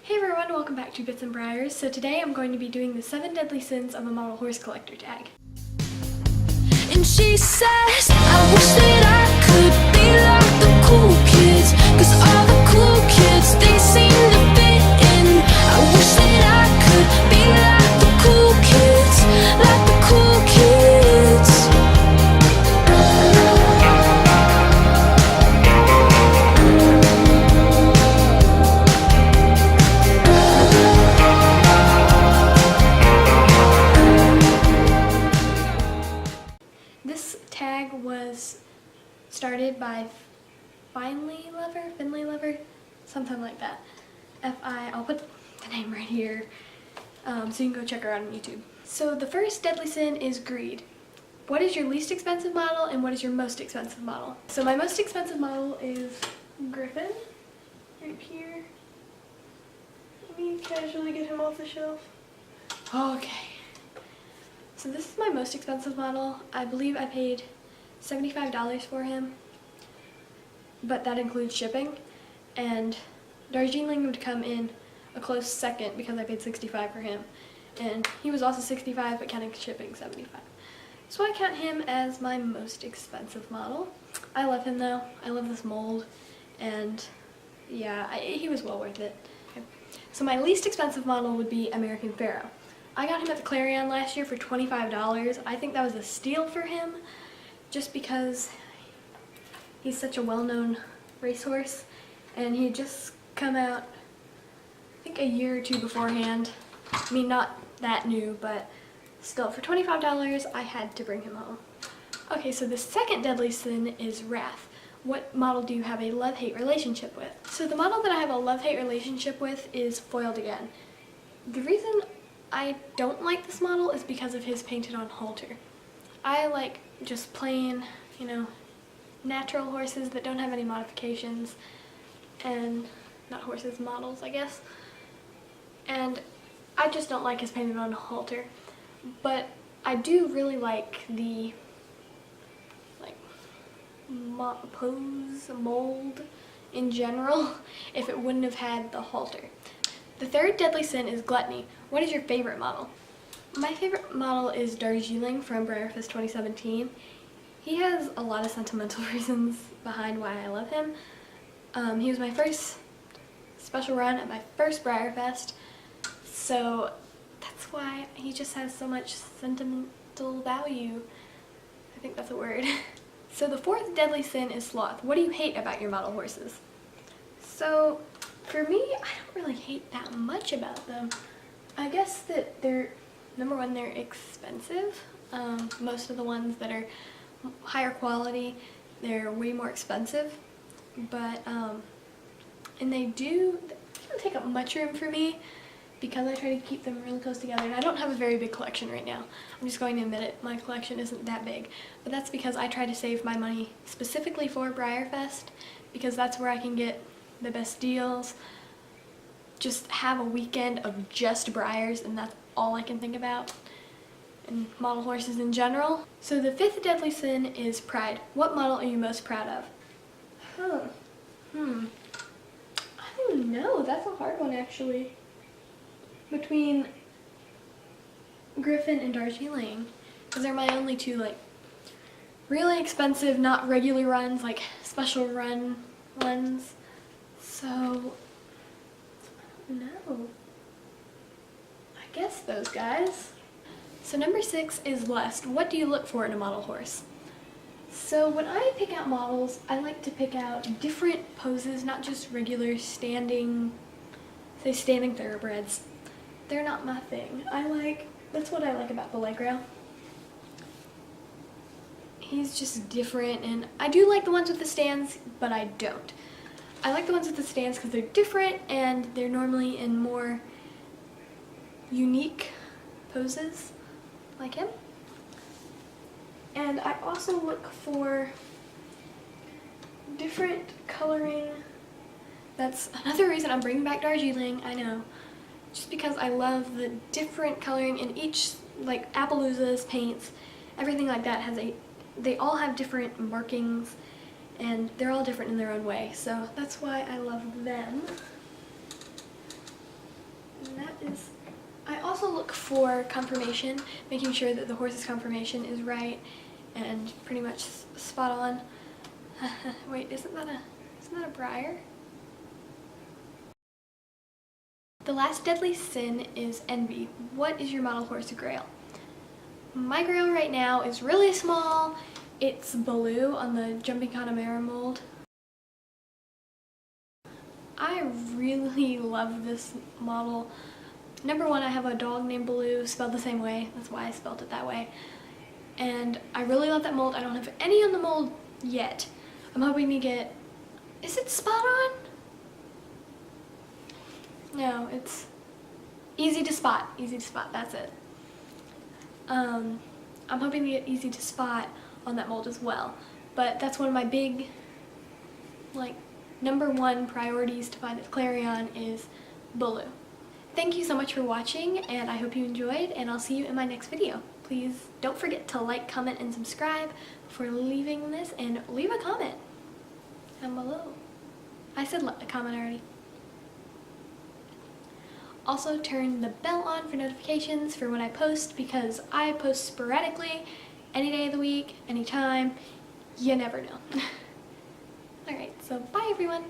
Hey everyone, welcome back to Bits and Breyers. So today I'm going to be doing the 7 deadly sins of a model horse collector tag. And she says, I wish that I could be like the cool kids, 'cause all the cool kids, they seem to fit in. I wish that I could be like the cool kids, like the cool kids. This tag was started by FinleyLover, something like that. I'll put the name right here so you can go check her out on YouTube. So the first deadly sin is greed. What is your least expensive model and what is your most expensive model? So my most expensive model is Griffin, right here. Let me casually get him off the shelf. Okay. So this is my most expensive model. I believe I paid $75 for him, but that includes shipping. And Darjeeling would come in a close second because I paid $65 for him. And he was also $65, but counting shipping, $75. So I count him as my most expensive model. I love him though. I love this mold, and yeah, he was well worth it. Okay. So my least expensive model would be American Pharoah. I got him at the Clarion last year for $25. I think that was a steal for him just because he's such a well-known racehorse, and he had just come out I think a year or two beforehand. I mean, not that new, but still, for $25 I had to bring him home. Okay, so the second deadly sin is wrath. What model do you have a love-hate relationship with? So the model that I have a love-hate relationship with is Foiled Again. The reason I don't like this model is because of his painted on halter. I like just plain, natural horses that don't have any modifications, and not horses, models, I guess. And I just don't like his painted on halter. But I do really like the mold in general if it wouldn't have had the halter. The third deadly sin is gluttony. What is your favorite model? My favorite model is Darjeeling from Breyers 2017. He has a lot of sentimental reasons behind why I love him. He was my first special run at my first Breyerfest, so that's why he just has so much sentimental value. I think that's a word. So the fourth deadly sin is sloth. What do you hate about your model horses? So for me, I don't really hate that much about them. I guess that number one, they're expensive. Most of the ones that are higher quality, they're way more expensive. But, and they don't take up much room for me because I try to keep them really close together. And I don't have a very big collection right now. I'm just going to admit it, my collection isn't that big. But that's because I try to save my money specifically for Breyerfest, because that's where I can get the best deals. Just have a weekend of just Breyers, and that's all I can think about, and model horses in general. So the fifth deadly sin is pride. What model are you most proud of? I don't know. That's a hard one, actually. Between Griffin and Darjeeling, because they're my only two really expensive, not regular runs, special run ones. So no, I guess those guys. So number 6 is lust. What do you look for in a model horse? So when I pick out models, I like to pick out different poses, not just regular standing thoroughbreds. They're not my thing. That's what I like about Allegro. He's just different, and I do like the ones with the stands, but I don't. I like the ones with the stands because they're different and they're normally in more unique poses, like him. And I also look for different coloring. That's another reason I'm bringing back Darjeeling, I know. Just because I love the different coloring in each, Appaloosa's paints, everything like that they all have different markings, and they're all different in their own way, so that's why I love them. is. I also look for conformation, making sure that the horse's conformation is right and pretty much spot on. Wait, isn't that a Breyer? The last deadly sin is envy. What is your model horse grail? My grail right now is really small. It's Baloo on the Jumping Connemara mold. I really love this model. Number one, I have a dog named Baloo, spelled the same way. That's why I spelled it that way. And I really love that mold. I don't have any on the mold yet. I'm hoping to get, is it spot on? No, it's easy to spot, that's it. I'm hoping to get easy to spot on that mold as well. But that's one of my big, like, number one priorities to find at Clarion is Baloo. Thank you so much for watching, and I hope you enjoyed, and I'll see you in my next video. Please don't forget to like, comment, and subscribe before leaving this, and leave a comment down below. I said a comment already. Also turn the bell on for notifications for when I post, because I post sporadically, any day of the week, anytime. You never know. Alright, so bye everyone.